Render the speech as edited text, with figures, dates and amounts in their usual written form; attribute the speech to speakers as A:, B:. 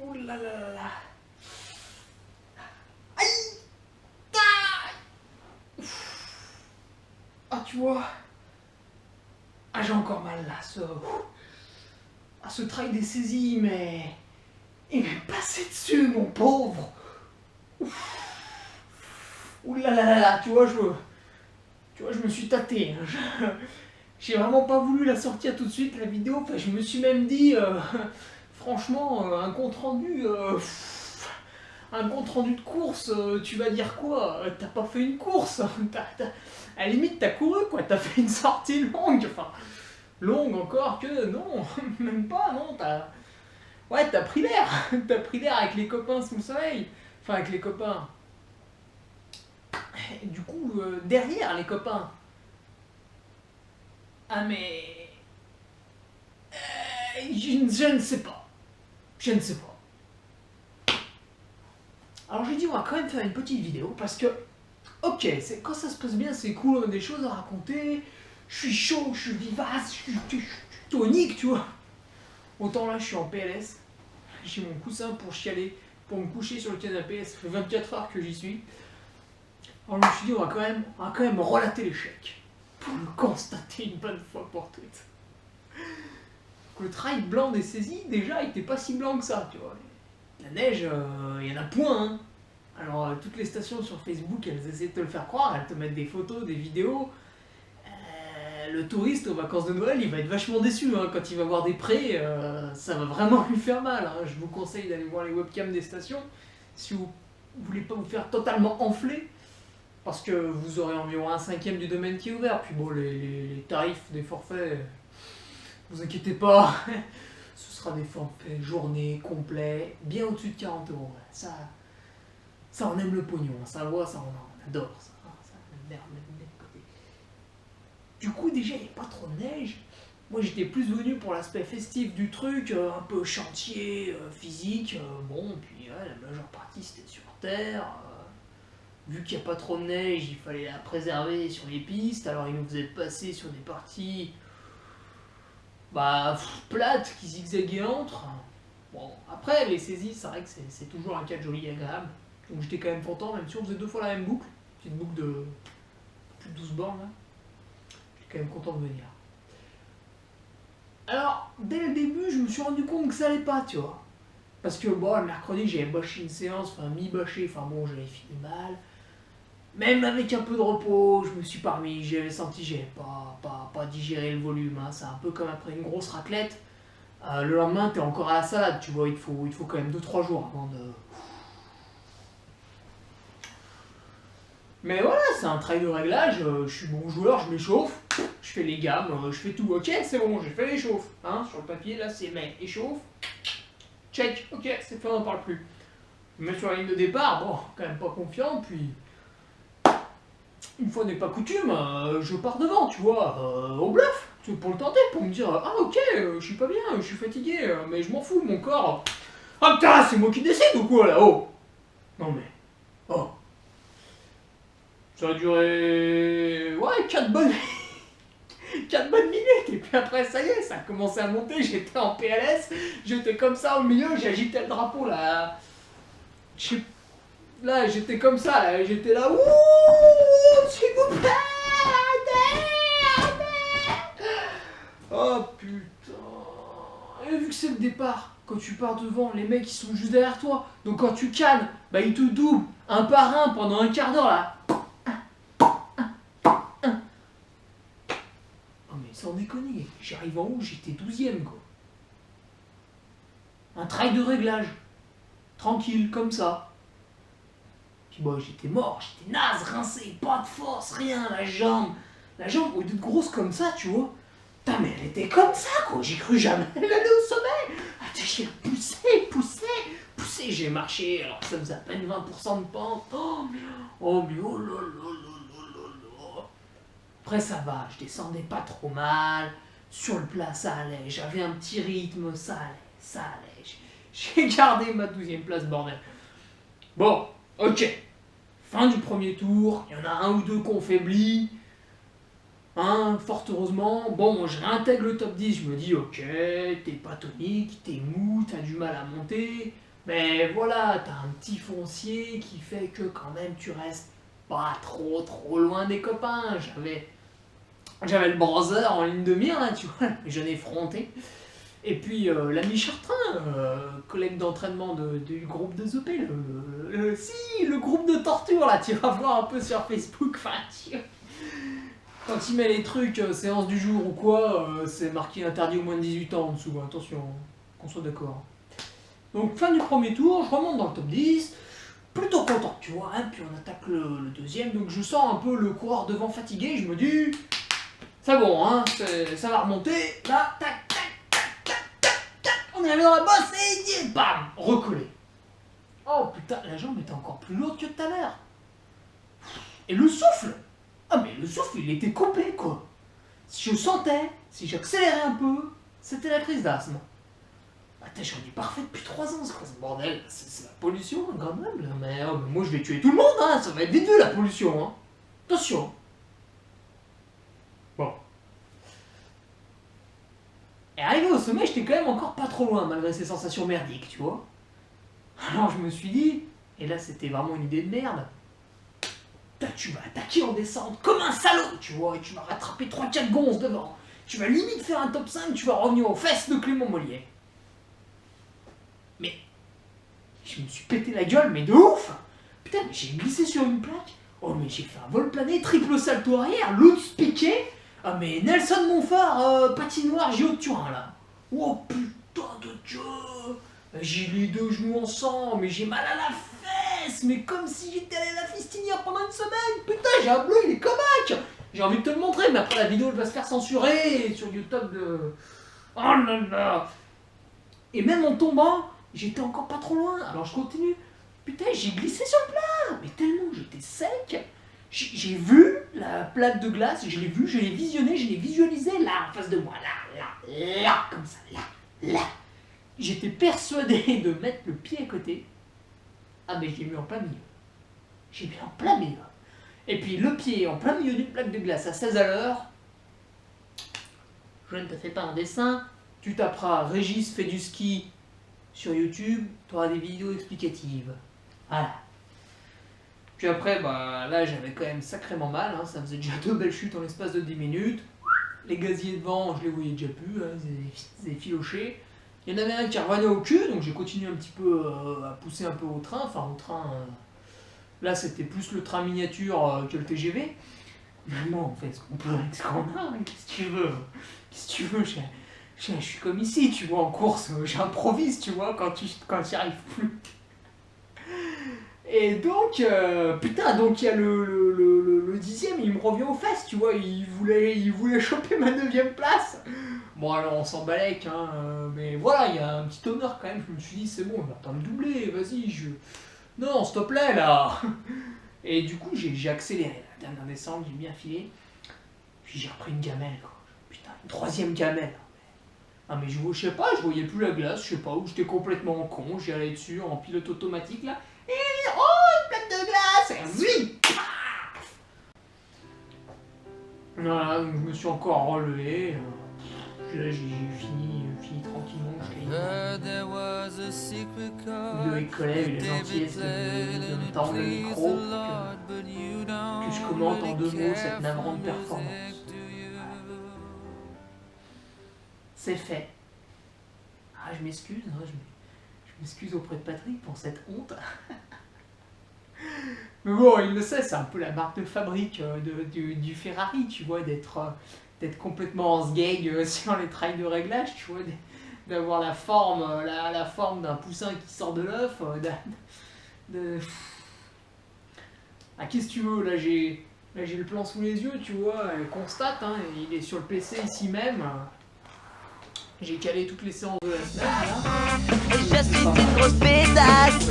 A: Ouh là là là là. Aïe. Ah. Ah, tu vois. Ah, j'ai encore mal là, ce trail des saisies, mais il m'est passé dessus, mon pauvre. Ouh là là là là, tu vois, je me suis tâté. J'ai vraiment pas voulu la sortir tout de suite, la vidéo. Enfin, je me suis même dit, franchement, un compte rendu de course, tu vas dire quoi? T'as pas fait une course. À la limite, t'as couru, quoi. T'as fait une sortie longue. Enfin, longue encore que non, même pas, non. Ouais, t'as pris l'air. T'as pris l'air avec les copains sous le soleil. Enfin, avec les copains. Et du coup, derrière les copains. Ah, mais. Je ne sais pas. Je ne sais pas. Alors j'ai dit on va quand même faire une petite vidéo parce que, ok, quand ça se passe bien, c'est cool, on a des choses à raconter, je suis chaud, je suis vivace, je suis tonique, tu vois. Autant là je suis en PLS, j'ai mon coussin pour chialer, pour me coucher sur le canapé, ça fait 24 heures que j'y suis. Alors je me suis dit on va quand même relater l'échec, pour le constater une bonne fois pour toutes. Le trail blanc des saisies, déjà, il était pas si blanc que ça, tu vois. La neige, il y en a point, hein. Alors, toutes les stations sur Facebook, elles essaient de te le faire croire, elles te mettent des photos, des vidéos. Le touriste aux vacances de Noël, il va être vachement déçu, hein. Quand il va voir des prés, ça va vraiment lui faire mal, hein. Je vous conseille d'aller voir les webcams des stations, si vous voulez pas vous faire totalement enfler, parce que vous aurez environ 1/5 du domaine qui est ouvert. Puis bon, les tarifs des forfaits, vous inquiétez pas, ce sera des forfaits journée, complet, bien au-dessus de 40 €. Ça, on aime le pognon, ça voit, ça on adore ça. Du coup, déjà, il n'y a pas trop de neige. Moi, j'étais plus venu pour l'aspect festif du truc, un peu chantier, physique. Bon, puis la majeure partie c'était sur terre. Vu qu'il n'y a pas trop de neige, il fallait la préserver sur les pistes. Alors, ils nous faisaient passer sur des parties plates qui zigzaguaient entre. Bon, après, les saisies, c'est vrai que c'est toujours un cadre joli et agréable. Donc j'étais quand même content, même si on faisait 2 fois la même boucle. Petite boucle de plus de 12 bornes, là. J'étais quand même content de venir. Alors, dès le début, je me suis rendu compte que ça allait pas, tu vois. Parce que, bon, le mercredi, j'avais bâché une séance, enfin, mi-bâché, enfin bon, j'avais fini mal. Même avec un peu de repos, je me suis pas remis, j'avais senti que j'avais pas digéré le volume, hein. C'est un peu comme après une grosse raclette. Le lendemain, t'es encore à la salade, tu vois, il faut quand même 2-3 jours avant de... Mais voilà, c'est un trail de réglage, je suis bon joueur, je m'échauffe, je fais les gammes, je fais tout, ok, c'est bon, j'ai fait l'échauffe, hein, sur le papier, là, c'est mais échauffe, check, ok, c'est fait, on n'en parle plus. Je me mets sur la ligne de départ, bon, quand même pas confiant, puis... Une fois n'est pas coutume, je pars devant, tu vois, au bluff, pour le tenter, pour me dire, ah ok, je suis pas bien, je suis fatigué, mais je m'en fous, mon corps... Ah putain, c'est moi qui décide ou quoi, là, oh. Non mais... Oh. Ça a duré... Ouais, 4 bonnes... 4 bonnes minutes, et puis après, ça y est, ça a commencé à monter, j'étais en PLS, j'étais comme ça au milieu, j'agitais le drapeau, là... Là, j'étais comme ça, là, j'étais là, ouh, s'il vous plaît, arrêtez. Oh putain. Et vu que c'est le départ, quand tu pars devant, les mecs ils sont juste derrière toi. Donc quand tu cannes, ils te doublent un par un pendant un quart d'heure là. Oh mais sans déconner, j'arrive en haut, j'étais 12ème quoi. Un trail de réglage. Tranquille, comme ça. Puis bon, j'étais mort, j'étais naze, rincé, pas de force, rien, la jambe, au lieu d'être grosse comme ça, tu vois. Putain, mais elle était comme ça, quoi, j'ai cru jamais elle allait au sommet. Ah, j'ai poussé, j'ai marché, alors ça faisait à peine 20% de pente. Oh, mais oh là là. Après, ça va, je descendais pas trop mal, sur le plat, ça allait, j'avais un petit rythme, ça allait. J'ai gardé ma 12ème place, bordel. Bon. Ok, fin du premier tour, il y en a un ou deux qui ont faibli, hein, fort heureusement. Bon, je réintègre le top 10, je me dis ok, t'es pas tonique, t'es mou, t'as du mal à monter, Mais voilà, t'as un petit foncier qui fait que quand même tu restes pas trop loin des copains. J'avais le brother en ligne de mire, là, tu vois, jeune effronté. Et puis l'ami Chartrain, collègue d'entraînement du groupe de Zopé, le groupe de torture, là, tu vas voir un peu sur Facebook, enfin, quand il met les trucs, séance du jour ou quoi, c'est marqué interdit au moins de 18 ans en dessous, hein, attention, qu'on soit d'accord. Donc fin du premier tour, je remonte dans le top 10, plutôt content, tu vois, hein, puis on attaque le deuxième, donc je sens un peu le coureur devant fatigué, je me dis, c'est bon, hein, ça va remonter, là, tac, on est arrivé dans la bosse et bam, recollé. Oh putain, la jambe était encore plus lourde que tout à l'heure. Et le souffle, ah mais le souffle il était coupé quoi. Si je sentais, si j'accélérais un peu, c'était la crise d'asthme. Attends, j'en ai pas refait depuis 3 ans, c'est quoi ce bordel? C'est la pollution quand même, mais moi je vais tuer tout le monde, hein, ça va être vite vu la pollution, hein. Attention. Bon. Et arrivé au sommet, j'étais quand même encore pas trop loin, malgré ces sensations merdiques, tu vois. Alors je me suis dit, et là c'était vraiment une idée de merde, tu vas attaquer en descente comme un salaud, tu vois, et tu vas rattraper 3-4 gonzes devant. Tu vas limite faire un top 5, tu vas revenir aux fesses de Clément Mollier. Mais, je me suis pété la gueule, mais de ouf. Putain, mais j'ai glissé sur une plaque, oh mais j'ai fait un vol plané, triple salto arrière, l'autre piqué. Ah mais Nelson Montfort, patinoire Géo de Turin là. Oh putain de Dieu. J'ai les 2 genoux en sang, mais j'ai mal à la fesse, mais comme si j'étais allé à la fistinière pendant une semaine. Putain, j'ai un bleu, il est comaque. J'ai envie de te le montrer, mais après la vidéo elle va se faire censurer sur YouTube de... Oh là là. Et même en tombant, j'étais encore pas trop loin, alors je continue. Putain, j'ai glissé sur le plat, mais tellement j'étais sec. J'ai vu la plaque de glace, je l'ai vue, je l'ai visionnée, je l'ai visualisée là, en face de moi, là, comme ça, là. J'étais persuadé de mettre le pied à côté. Ah mais j'ai mis en plein milieu. J'ai mis en plein milieu. Et puis le pied en plein milieu d'une plaque de glace à 16 à l'heure. Je ne te fais pas un dessin. Tu taperas Régis fait du ski sur YouTube, tu auras des vidéos explicatives. Voilà. Puis après, bah là j'avais quand même sacrément mal, hein. Ça faisait déjà 2 belles chutes en l'espace de 10 minutes. Les gaziers devant, je les voyais déjà plus, hein. Ils avaient filoché. Il y en avait un qui revenait au cul, donc j'ai continué un petit peu à pousser un peu au train. Enfin, au train, là c'était plus le train miniature que le TGV. Maintenant, on fait ce qu'on peut avec ce qu'on a, qu'est-ce que tu veux? Qu'est-ce que tu veux? Je suis comme ici, tu vois, en course, j'improvise, tu vois, quand j'y arrive plus. Et donc, putain, donc il y a le 10e, il me revient aux fesses, tu vois, il voulait choper ma 9e place. Bon alors on s'en balèque, hein, mais voilà, il y a un petit honneur quand même, je me suis dit c'est bon, il va pas me doubler, vas-y, non, s'il te plaît là. Et du coup j'ai accéléré, la dernière descente, j'ai bien filé, puis j'ai repris une gamelle, quoi. Putain, une 3e gamelle. Ah mais je sais pas, je voyais plus la glace, je sais pas où, j'étais complètement con, j'ai allé dessus en pilote automatique là, et oh, une plaque de glace, oui. Voilà, donc je me suis encore relevé. Là, j'ai fini tranquillement. Le collègue et la gentillesse de me tendre le micro que je commente en 2 mots cette navrante performance. C'est fait. Ah, je m'excuse, hein, je m'excuse auprès de Patrick pour cette honte. Mais bon, il le sait, c'est un peu la marque de fabrique du Ferrari, tu vois, d'être complètement en sgeg sur les trails de réglage, tu vois, d'avoir la forme d'un poussin qui sort de l'œuf, Ah, qu'est-ce que tu veux, là j'ai le plan sous les yeux, tu vois, constate, hein, il est sur le PC ici même. J'ai calé toutes les séances de la semaine, là.
B: Et je suis une grosse pétasse.